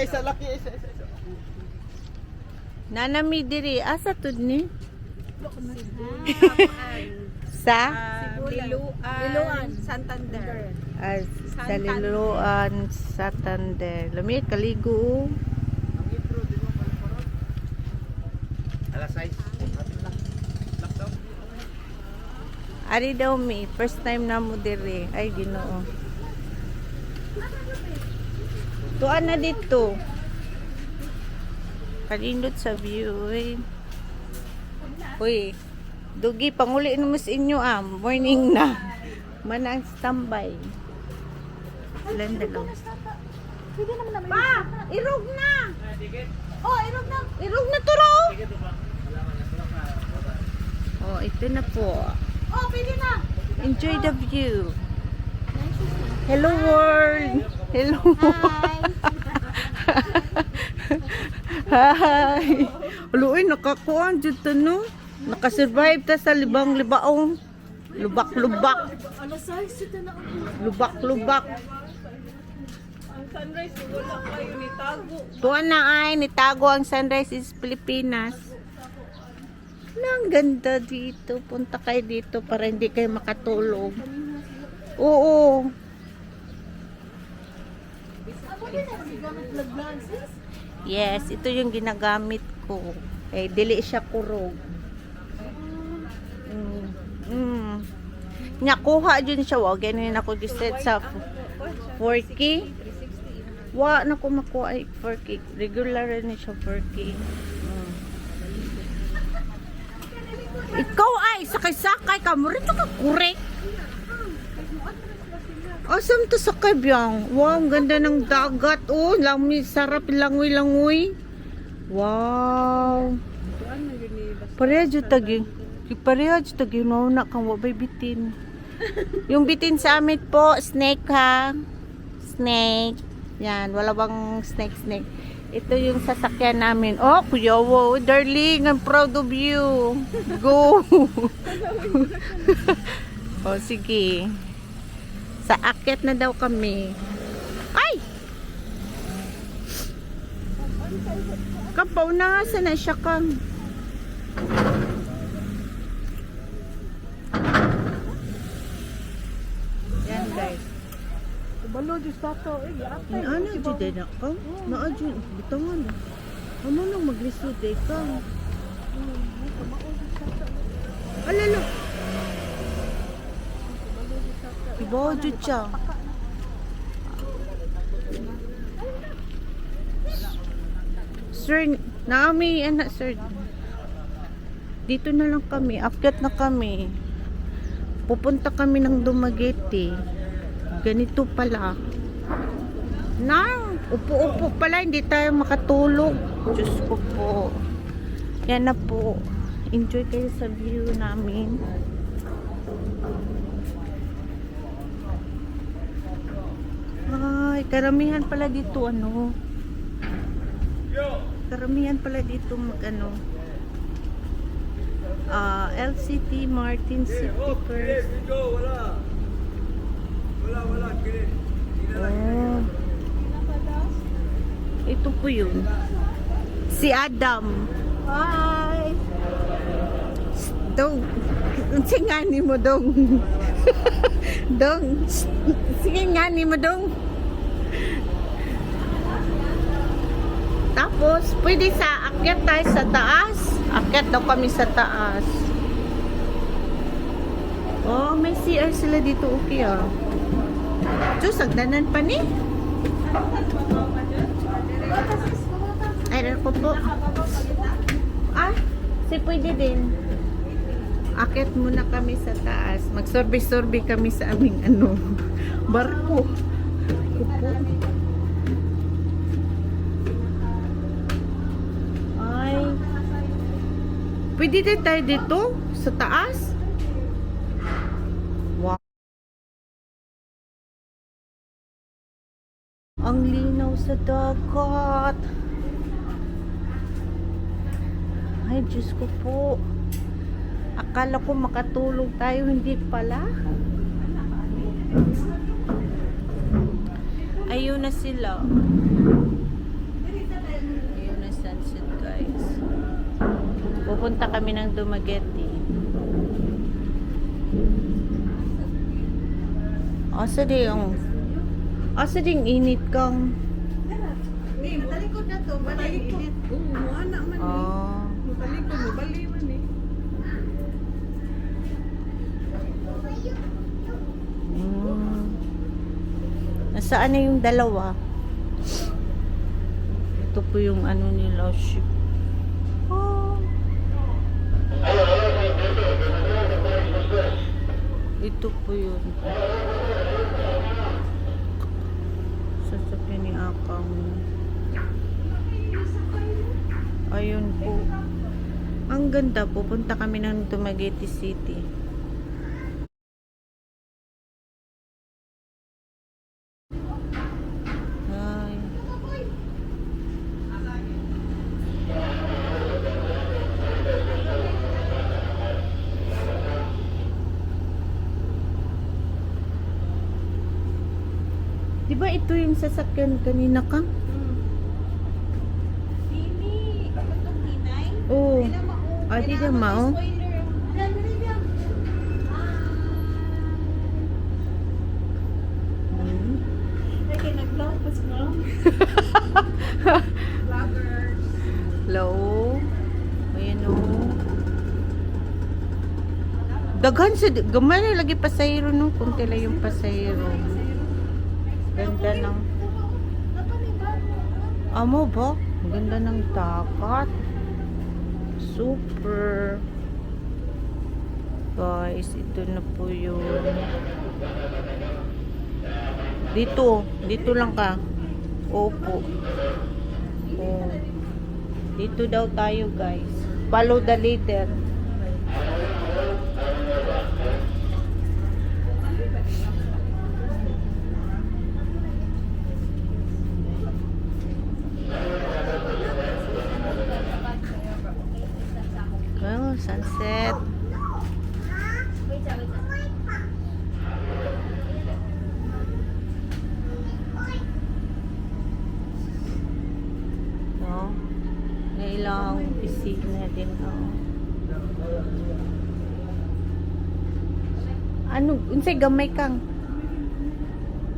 isa laki, isa. Nanami diri asa tud ni? Sa Liluan, Santander. sa Liloan, Santander. Lami kaligo. Alas 6. Lockdown. Ari daw mi, first time na mo diri. Ay Ginoo. Tuan na dito. Kalindot sa view. Uy, dugi panguli mo sa inyo morning na. Manang standby. Ilan dalaw. Pwede naman naman. Pa! Irog na! Oh, irog na! Irog na turo! Oh, ito na po. Oh, pwede na. Enjoy the view. Hello world! Hello! Hi! Aluin, nakakuan dyan to, no? Nakasurvive ta sa libang-libaong. Lubak-lubak. Ano size ito na? Lubak-lubak. Ang sunrise, wala kayo ni Tago. Tuwan na ay, nitago ang Sunrise is Pilipinas. Ang ganda dito. Punta kayo dito para hindi kayo makatulog. Oo. Yes, ito yung ginagamit ko. Eh, dili siya kurog. Nakuha dyan siya. Wag, ganyan ako giset sa 4K. Wa na ko makuha ay 4K. Regular rin siya 4K. Ikaw ay sakay-sakay ka mo rito ka kurek. Asam to sakay biyang? Wow, ang ganda ng dagat. Oh, lami, sarap langoy-langoy. Wow. Pareha dyan tagi. Pareha dyan tagi. Nauna kang wabay bitin. Yung bitin sa amin po, snake ha. Snake. Yan, wala bang snake. Ito yung sasakyan namin. Oh, kuya, wow, darling, I'm proud of you. Go. Oh, sige. Sa akyat na daw kami. Ay! Kapaw na, sana siya kang. Yan guys. Balo, Diyos tato. Ano dyan din ako? Naa dyan. Bitangan. Ano nang maglisod eh ka? Alala. Ibaw dyan siya. Sir, naami anak sir. Dito na lang kami. Akyat na kami. Pupunta kami ng Dumaguete. Ganito pala. Upo-upo pala. Hindi tayo makatulog. Diyos ko po. Yan na po. Enjoy kayo sa view namin. Ay, karamihan pala dito ano. Karamihan pala dito LCT Martin City First. Oh. Ito po yun. Si Adam. Hi! Dong. Singani mo dong. Dong. Singani mo dong. Tapos, pwede sa akyat tayo sa taas. Akyat daw kami sa taas. Oh, may CR sila dito. Okay Diyos, sagdanan pa ni. Ay, ko po. Si pwede din. Akyat muna kami sa taas. Mag-survey kami sa aming barko. Kupo. Ay. Pwede din tayo dito sa taas. Wow. Ang linaw sa dagat. Ay, Diyos ko po. Akala ko makatulog tayo, hindi pala. Ayun na sila. Pupunta kami ng Dumaguete. Asa di yung init kang. Hindi, matalikod na to. Matalikod. Oo, anak man eh. Oh. Matalikod mo, bali man eh. Mm. Nasaan na yung dalawa? Ito po yung ano nila, ship. Oh. Ito po yun. Sasakyan ni Akang. Ayun po. Ang ganda. Pupunta kami ng Dumaguete City. Ay. Di ba ito yung sasakyan kanina ka? Dini, ano itong hinay? Oo. Di na mao. Ah, di na mao? Spoiler. Alam mo rin yan. Hmm. Ay, nag-vlog mo. Vloggers. Hello. Ayan o. Daghan sa gamay na lagi pasahero no, kunti lang yung pasahero. Ganda ng amo ba? Ang ganda ng dagat. Super. Guys, ito na po yun. Dito lang ka. Opo. Oh. Dito daw tayo, guys. Follow the leader. Oh, sunset. No? Nailang piscina din. Oh. Ano? Unsay gamay kang?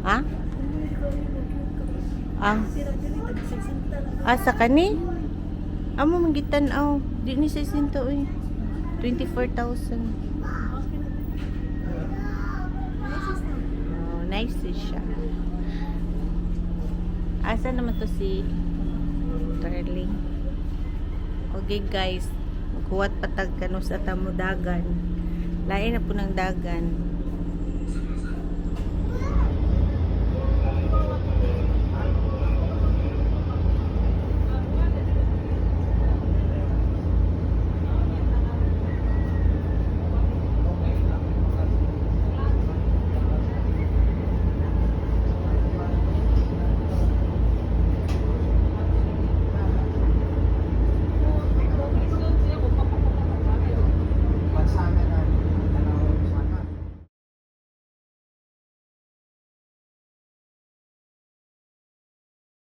Ha? Ang? Sa kani? Amo magitan aw. Di ni sa sinto eh. 24,000. Oh, nice siya. Asa naman to si Darling? Okay guys, maghuwat patag kano sa tamo dagan. Lain na po ng dagan.